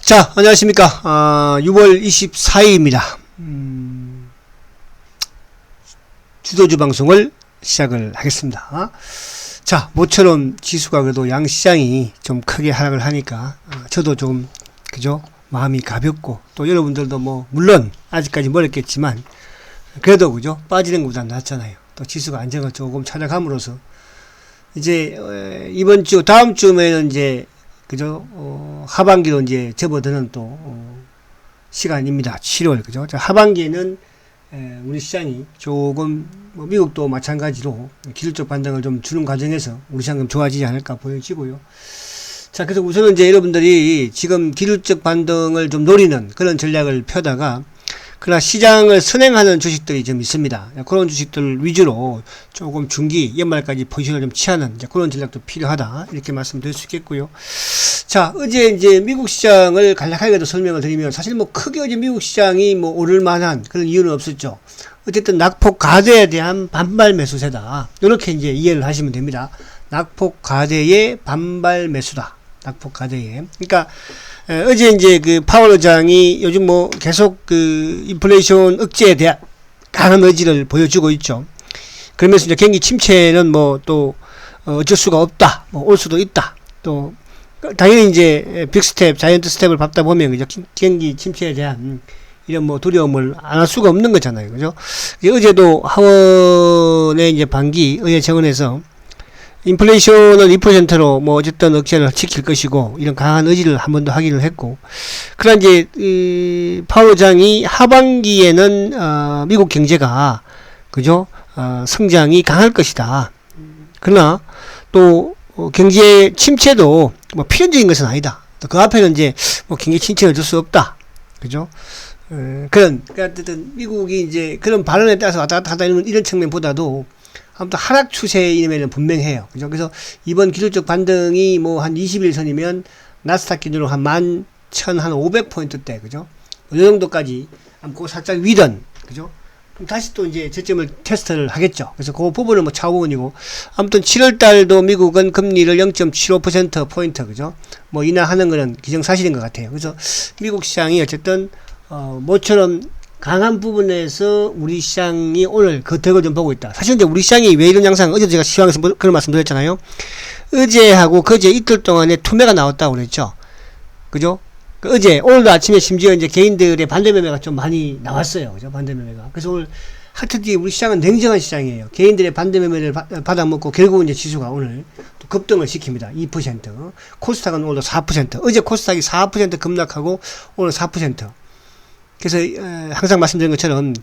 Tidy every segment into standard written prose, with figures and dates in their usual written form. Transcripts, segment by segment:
자, 안녕하십니까. 6월 24일입니다. 주도주 방송을 시작을 하겠습니다. 자, 모처럼 지수가 그래도 양시장이 좀 크게 하락을 하니까, 저도 좀, 그죠? 마음이 가볍고, 또 여러분들도 뭐, 물론, 아직까지 멀었겠지만, 그래도, 그죠? 빠지는 것보다 낫잖아요. 또 지수가 안정을 조금 찾아감으로써, 이제, 이번 주, 다음 주면은 이제, 그죠? 하반기로 이제 접어드는 또, 시간입니다. 7월, 그죠? 자, 하반기에는, 우리 시장이 조금, 뭐 미국도 마찬가지로 기술적 반등을 좀 주는 과정에서 우리 시장 좀 좋아지지 않을까 보여지고요. 자, 그래서 우선은 이제 여러분들이 지금 기술적 반등을 좀 노리는 그런 전략을 펴다가, 그러나 시장을 선행하는 주식들이 좀 있습니다. 그런 주식들 위주로 조금 중기, 연말까지 포지션을 좀 취하는 이제 그런 전략도 필요하다. 이렇게 말씀드릴 수 있겠고요. 자, 어제 이제 미국 시장을 간략하게도 설명을 드리면 사실 뭐 크게 어제 미국 시장이 뭐 오를 만한 그런 이유는 없었죠. 어쨌든 낙폭 가대에 대한 반발 매수세다. 이렇게 이제 이해를 하시면 됩니다. 낙폭 가대의 반발 매수다. 낙폭 가대에. 그러니까 어제 이제 그 파월 의장이 요즘 뭐 계속 그 인플레이션 억제에 대한 강한 의지를 보여주고 있죠. 그러면서 이제 경기 침체는 뭐 또 어쩔 수가 없다. 뭐 올 수도 있다. 또 당연히 이제 빅스텝, 자이언트 스텝을 밟다 보면 그죠? 경기 침체에 대한 이런 뭐 두려움을 안 할 수가 없는 거잖아요. 그죠? 어제도 하원의 이제 반기 의회 정원에서 인플레이션을 2%로 뭐 어쨌든 억제를 지킬 것이고 이런 강한 의지를 한 번 더 확인을 했고, 그러나 이제 파월 의장이 하반기에는 미국 경제가 그죠? 성장이 강할 것이다. 그러나 또 경제 침체도 뭐 필연적인 것은 아니다. 또 그 앞에는 이제 뭐 경제 침체를 줄 수 없다. 그죠? 그러니까 어쨌든 미국이 이제 그런 발언에 따라서 왔다 갔다 하다 이런 측면보다도 아무튼 하락 추세임에는 분명해요. 그죠? 그래서 이번 기술적 반등이 뭐 한 20일 선이면 나스닥 기준으로 한 11,500포인트대, 그죠? 이 정도까지 그거 살짝 위던, 그죠? 그럼 다시 또 이제 저점을 테스트를 하겠죠. 그래서 그 부분은 뭐 차후문이고, 아무튼 7월 달도 미국은 금리를 0.75%포인트, 그죠? 뭐 인하하는 거는 기정사실인 것 같아요. 그래서 미국 시장이 어쨌든, 모처럼 강한 부분에서 우리 시장이 오늘 그 덕을 좀 보고 있다. 사실 이제 우리 시장이 왜 이런 양상, 어제도 제가 시황에서 그런 말씀 드렸잖아요. 어제하고 그제 이틀 동안에 투매가 나왔다고 그랬죠. 그죠? 어제, 오늘도 아침에 심지어 이제 개인들의 반대 매매가 좀 많이 나왔어요. 그죠? 반대 매매가. 그래서 오늘 하여튼 우리 시장은 냉정한 시장이에요. 개인들의 반대 매매를 받아먹고 결국은 이제 지수가 오늘 또 급등을 시킵니다. 2%. 코스닥은 오늘도 4%. 어제 코스닥이 4% 급락하고 오늘 4%. 그래서 항상 말씀드린 것처럼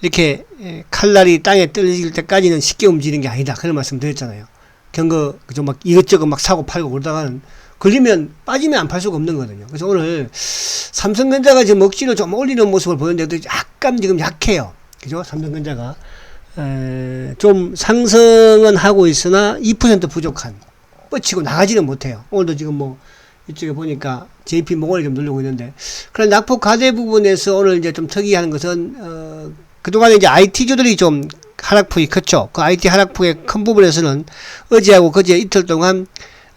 이렇게 칼날이 땅에 떨어질 때까지는 쉽게 움직이는 게 아니다. 그런 말씀 드렸잖아요. 경거 그죠? 막 이것저것 막 사고 팔고 그러다가는 걸리면 빠지면 안 팔 수가 없는 거거든요. 그래서 오늘 삼성전자가 지금 억지로 좀 올리는 모습을 보였는데 약간 지금 약해요. 그죠? 삼성전자가 좀 상승은 하고 있으나 2% 부족한, 뻗치고 나가지는 못해요. 오늘도 지금 뭐 이쪽에 보니까 JP 모건이 좀 누르고 있는데, 그런 낙폭 가대 부분에서 오늘 이제 좀 특이한 것은 그동안에 이제 IT주들이 좀 하락폭이 컸죠. 그 IT 하락폭의 큰 부분에서는 어제하고 그제 이틀 동안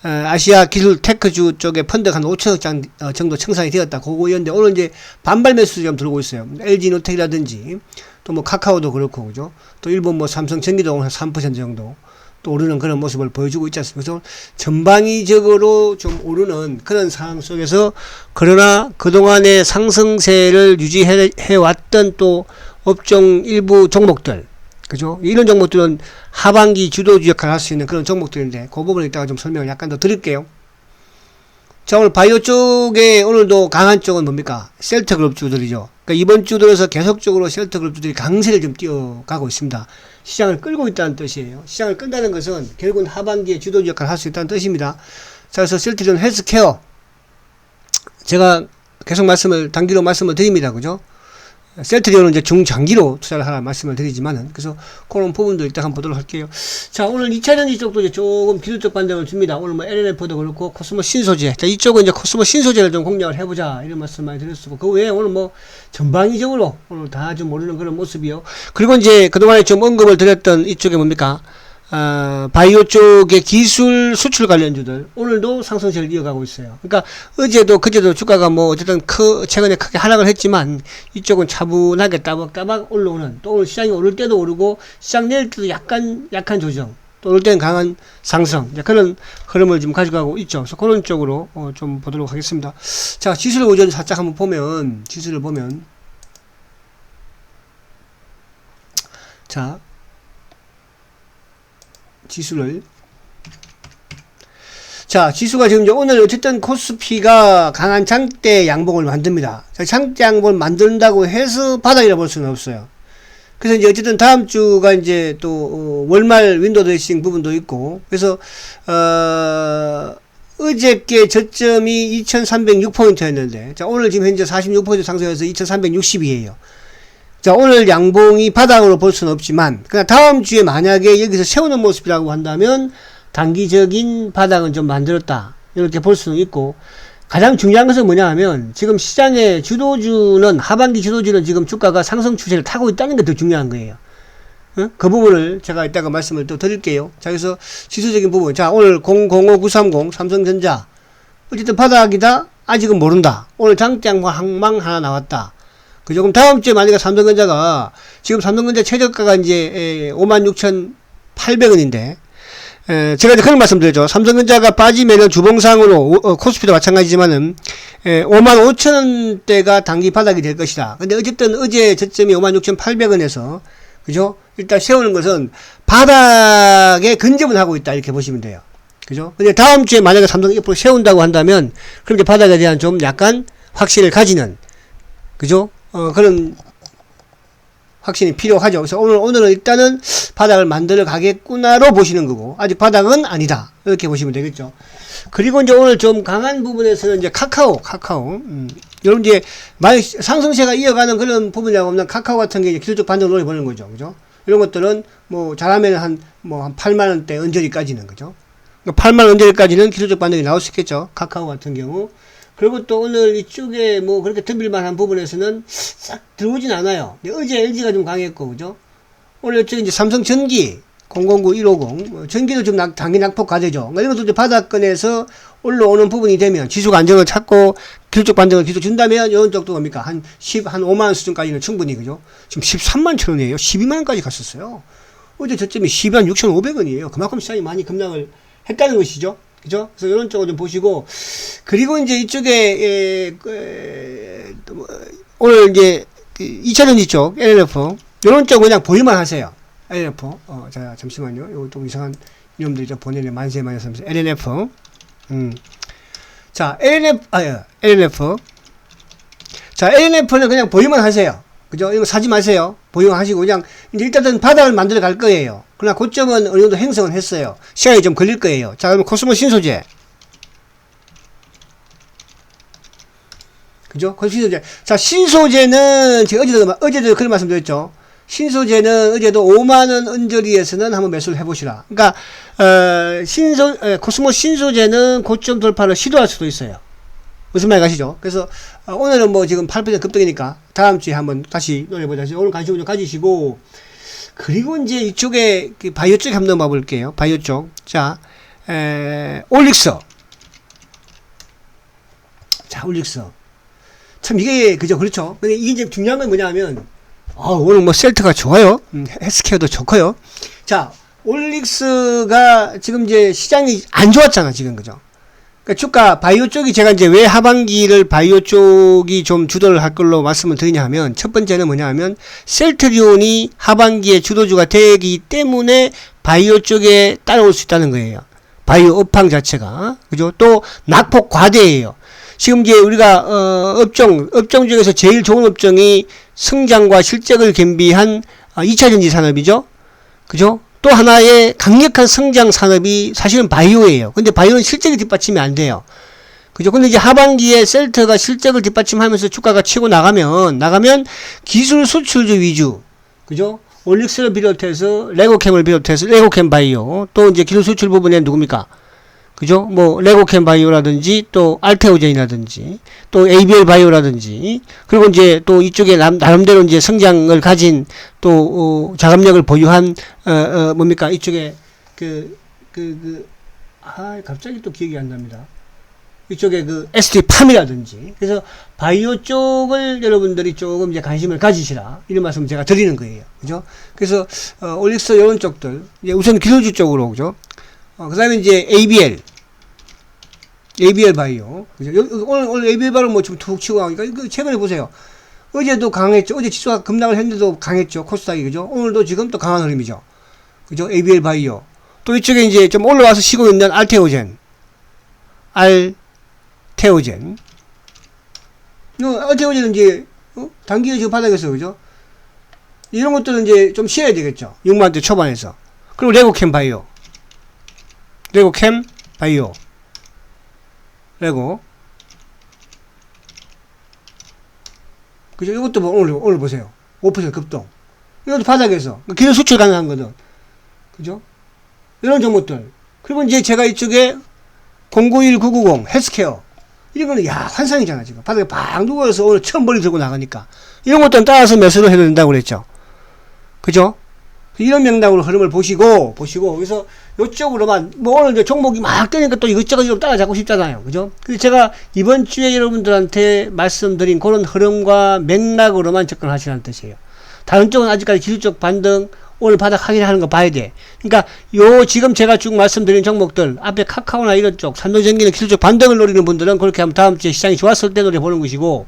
아시아 기술 테크주 쪽에 펀드가 한 5천억 정도 청산이 되었다. 그거였는데 오늘 이제 반발 매수 좀 들어오고 있어요. LG노텍이라든지 또 뭐 카카오도 그렇고, 그죠? 또 일본 뭐 삼성전기도 오늘 3% 정도 또 오르는 그런 모습을 보여주고 있지 않습니까? 그래서 전방위적으로 좀 오르는 그런 상황 속에서, 그러나 그동안의 상승세를 유지해왔던 또 업종 일부 종목들, 그죠? 이런 종목들은 하반기 주도주 역할을 할 수 있는 그런 종목들인데, 그 부분에 있다가 좀 설명을 약간 더 드릴게요. 자, 오늘 바이오 쪽에 오늘도 강한 쪽은 뭡니까? 셀트그룹 주들이죠. 그러니까 이번 주 들어서 계속적으로 셀트그룹 주들이 강세를 좀 띄어가고 있습니다. 시장을 끌고 있다는 뜻이에요. 시장을 끈다는 것은 결국은 하반기에 주도주 역할을 할 수 있다는 뜻입니다. 자, 그래서 셀트리온 헬스케어, 제가 계속 단기로 말씀을 드립니다. 그죠? 셀트리온은 이제 중장기로 투자를 하라 말씀을 드리지만은, 그래서 그런 부분도 일단 한번 보도록 할게요. 자, 오늘 2차전지 쪽도 이제 조금 기술적 반등을 줍니다. 오늘 뭐 LNF도 그렇고 코스모 신소재. 자, 이쪽은 이제 코스모 신소재를 좀 공략을 해보자. 이런 말씀 많이 드렸고, 그 외에 오늘 뭐 전방위적으로 오늘 다 좀 오르는 그런 모습이요. 그리고 이제 그동안에 좀 언급을 드렸던 이쪽에 뭡니까? 바이오 쪽의 기술 수출 관련주들 오늘도 상승세를 이어가고 있어요. 그러니까 어제도 그제도 주가가 뭐 어쨌든 최근에 크게 하락을 했지만 이쪽은 차분하게 따박따박 올라오는, 또 오늘 시장이 오를 때도 오르고 시장 내릴 때도 약간 약한 조정, 또 오를 때는 강한 상승, 그런 흐름을 지금 가져가고 있죠. 그래서 그런 쪽으로 좀 보도록 하겠습니다. 자, 지수를 오전 살짝 한번 보면, 지수를 보면, 자, 지수를, 자, 지수가 지금 이제 오늘 어쨌든 코스피가 강한 장대 양봉을 만듭니다. 자, 장대 양봉을 만든다고 해서 바닥이라 볼 수는 없어요. 그래서 이제 어쨌든 다음 주가 이제 또 월말 윈도우 드레싱 부분도 있고, 그래서 어저께 저점이 2306포인트였는데, 자, 오늘 지금 현재 46포인트 상승해서 2360이에요. 자, 오늘 양봉이 바닥으로 볼 수는 없지만, 그냥 다음 주에 만약에 여기서 세우는 모습이라고 한다면 단기적인 바닥은 좀 만들었다, 이렇게 볼 수는 있고, 가장 중요한 것은 뭐냐 하면 지금 시장의 주도주는, 하반기 주도주는 지금 주가가 상승 추세를 타고 있다는 게 더 중요한 거예요. 그 부분을 제가 이따가 말씀을 또 드릴게요. 자, 그래서 지수적인 부분, 자, 오늘 005930 삼성전자 어쨌든 바닥이다, 아직은 모른다, 오늘 장장 항망 하나 나왔다, 그죠? 그럼 다음 주에 만약에 삼성전자가, 지금 삼성전자 최저가가 이제 56,800원인데 제가 이제 그런 말씀 드렸죠. 삼성전자가 빠지면은 주봉상으로 코스피도 마찬가지지만은 55,000원대가 단기 바닥이 될 것이다. 근데 어쨌든 어제 저점이 56,800원에서, 그죠? 일단 세우는 것은 바닥에 근접은 하고 있다, 이렇게 보시면 돼요. 그죠? 근데 다음 주에 만약에 삼성이 옆으로 세운다고 한다면 그럼 이제 바닥에 대한 좀 약간 확신을 가지는, 그죠? 그런 확신이 필요하죠. 그래서 오늘은 일단은 바닥을 만들어 가겠구나로 보시는 거고, 아직 바닥은 아니다, 이렇게 보시면 되겠죠. 그리고 이제 오늘 좀 강한 부분에서는 이제 카카오. 여러분 이제 만약 상승세가 이어가는 그런 부분이라고 하면 카카오 같은 게 이제 기술적 반등을 노려보는 거죠. 그죠? 이런 것들은 뭐 잘하면 한 8만원대 언저리까지는, 그죠? 그러니까 8만원 언저리까지는 기술적 반등이 나올 수 있겠죠. 카카오 같은 경우. 그리고 또 오늘 이쪽에 뭐 그렇게 덤빌만한 부분에서는 싹 들어오진 않아요. 어제 LG가 좀 강했고, 그죠? 오늘 이쪽에 이제 삼성전기 009150 전기도 좀 단기 낙폭 과대죠. 이런 것도 이제 바닥권에서 올라오는 부분이 되면, 지수가 안정을 찾고 기술적 반등을 계속 준다면 이런 쪽도 뭡니까? 한 5만원 수준까지는 충분히, 그죠? 지금 13만 천원이에요. 12만원까지 갔었어요. 어제 저점이 12만 6,500원이에요. 그만큼 시장이 많이 급락을 했다는 것이죠. 그죠? 그래서 이런 쪽을 좀 보시고, 그리고 이제 이쪽에, 오늘 이제, 2차전지 쪽, LNF, 이런 쪽 그냥 보기만 하세요. LNF. 자, 잠시만요. 요거 또 이상한 이름들이 좀 보내네. 만세, LNF. 자, LNF. 자, LNF는 그냥 보기만 하세요. 그죠? 이거 사지 마세요. 보유만 하시고, 그냥, 이제 일단은 바닥을 만들어 갈 거예요. 그러나 고점은 어느 정도 행성은 했어요. 시간이 좀 걸릴 거예요. 자, 그러면 코스모 신소재. 그죠? 코스모 신소재. 자, 신소재는, 제가 어제도 그런 말씀 드렸죠. 신소재는 어제도 5만원 언저리에서는 한번 매수를 해보시라. 그러니까, 코스모 신소재는 고점 돌파를 시도할 수도 있어요. 무슨 말 가시죠? 그래서 오늘은 뭐 지금 8% 급등이니까 다음 주에 한번 다시 노려보자. 오늘 관심을 좀 가지시고, 그리고 이제 이쪽에 바이오 쪽에 한번 넘어가 볼게요. 바이오 쪽. 자, 올릭스. 자, 올릭스. 참 이게 그죠? 그렇죠. 근데 이게 이제 중요한 건 뭐냐면, 오늘 뭐 셀트가 좋아요. 헬스케어도 좋고요. 자, 올릭스가 지금 이제 시장이 안 좋았잖아, 지금. 그죠? 그러니까 주가 바이오 쪽이, 제가 이제 왜 하반기를 바이오 쪽이 좀 주도를 할 걸로 말씀을 드리냐 하면, 첫 번째는 뭐냐 하면 셀트리온이 하반기에 주도주가 되기 때문에 바이오 쪽에 따라올 수 있다는 거예요. 바이오 업황 자체가. 그죠? 또 낙폭 과대예요. 지금 이제 우리가 업종 중에서 제일 좋은 업종이 성장과 실적을 겸비한 2차전지 산업이죠. 그죠? 또 하나의 강력한 성장 산업이 사실은 바이오예요. 근데 바이오는 실적이 뒷받침이 안 돼요. 그죠? 근데 이제 하반기에 셀트가 실적을 뒷받침하면서 주가가 치고 나가면 기술 수출주 위주. 그죠? 올릭스를 비롯해서 레고캠을 비롯해서 레고캠 바이오, 또 이제 기술 수출 부분에 누굽니까? 그죠? 뭐 레고캠 바이오라든지 또 알테오젠이라든지 또 ABL 바이오라든지, 그리고 이제 또 이쪽에 나름대로 이제 성장을 가진 또 자금력을 보유한 뭡니까? 이쪽에 갑자기 또 기억이 안 납니다. 이쪽에 ST팜이라든지. 그래서 바이오 쪽을 여러분들이 조금 이제 관심을 가지시라. 이런 말씀 제가 드리는 거예요. 그죠? 그래서, 올릭스 이런 쪽들. 우선 기술주 쪽으로, 그죠? 그 다음에 이제 ABL 바이오. 그죠? 오늘 ABL 바이오 뭐 좀 툭 치고 가니까, 최근에 보세요. 어제도 강했죠. 어제 지수가 급락을 했는데도 강했죠. 코스닥이. 그죠? 오늘도 지금 또 강한 흐름이죠. 그죠? ABL 바이오. 또 이쪽에 이제 좀 올라와서 쉬고 있는 알테오젠. 알테오젠은 이제, 단기에 지금 바닥에서, 그죠? 이런 것들은 이제 좀 쉬어야 되겠죠. 6만원대 초반에서. 그리고 레고캠 바이오. 그죠? 이것도 뭐 오늘 보세요. 5% 급등. 이것도 바닥에서. 기술 수출 가능한 거든. 그죠? 이런 종목들. 그리고 이제 제가 이쪽에 091990 헬스케어. 이런 거는, 환상이잖아, 지금. 바닥에 팍 누워서 오늘 처음 머리 들고 나가니까. 이런 것들은 따라서 매수를 해도 된다고 그랬죠. 그죠? 이런 맥락으로 흐름을 보시고, 그래서 요쪽으로만, 뭐 오늘 이제 종목이 막 뜨니까 또 이것저것 좀 따라잡고 싶잖아요. 그죠? 그래서 제가 이번 주에 여러분들한테 말씀드린 그런 흐름과 맥락으로만 접근하시라는 뜻이에요. 다른 쪽은 아직까지 기술적 반등, 오늘 바닥 확인하는 거 봐야 돼. 그러니까 지금 제가 쭉 말씀드린 종목들 앞에 카카오나 이런 쪽 삼성전기는 기술적 반등을 노리는 분들은 그렇게 하면 다음 주에 시장이 좋았을 때 노려보는 것이고,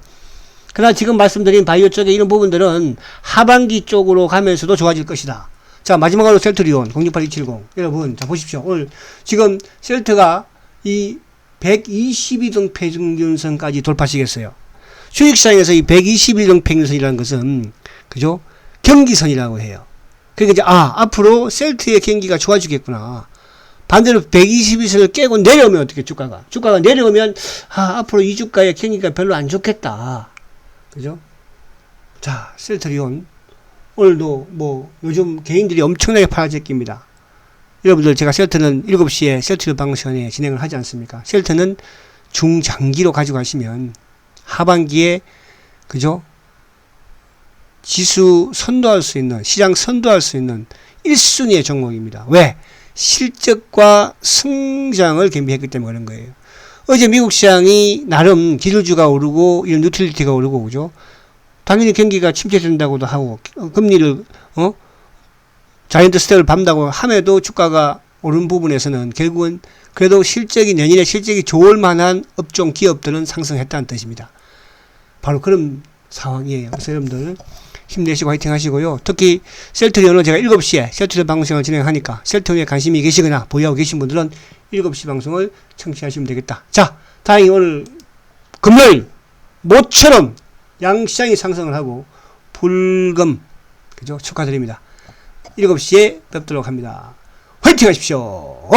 그러나 지금 말씀드린 바이오 쪽에 이런 부분들은 하반기 쪽으로 가면서도 좋아질 것이다. 자, 마지막으로 셀트리온 068270 여러분, 자 보십시오. 오늘 지금 셀트가 이 122등 평균선까지 돌파시켰어요. 주식시장에서 이 121등 평균선이라는 것은, 그죠? 경기선이라고 해요. 그러니까 이제, 앞으로 셀트의 경기가 좋아지겠구나. 반대로 122선을 깨고 내려오면 어떻게 주가가 내려오면, 앞으로 이 주가의 경기가 별로 안 좋겠다. 그죠? 자, 셀트리온. 오늘도 뭐, 요즘 개인들이 엄청나게 팔아제낍니다. 여러분들, 제가 셀트는 7시에 셀트리온 방송에 진행을 하지 않습니까? 셀트는 중장기로 가져가시면, 하반기에, 그죠? 지수 선도할 수 있는, 시장 선도할 수 있는 1순위의 종목입니다. 왜? 실적과 성장을 겸비했기 때문에 그런 거예요. 어제 미국 시장이 나름 기술주가 오르고, 이런 유틸리티가 오르고, 그죠? 당연히 경기가 침체된다고도 하고, 금리를, 자이언트 스텝을 밟는다고 함에도 주가가 오른 부분에서는 결국은 그래도 내년에 실적이 좋을 만한 업종 기업들은 상승했다는 뜻입니다. 바로 그런 상황이에요. 그래서 여러분들 힘내시고 화이팅 하시고요. 특히 셀트리온은 제가 7시에 셀트리온 방송을 진행하니까 셀트리온에 관심이 계시거나 보유하고 계신 분들은 7시 방송을 청취하시면 되겠다. 자, 다행히 오늘 금요일 모처럼 양시장이 상승을 하고 불금, 그죠? 축하드립니다. 7시에 뵙도록 합니다. 화이팅 하십시오.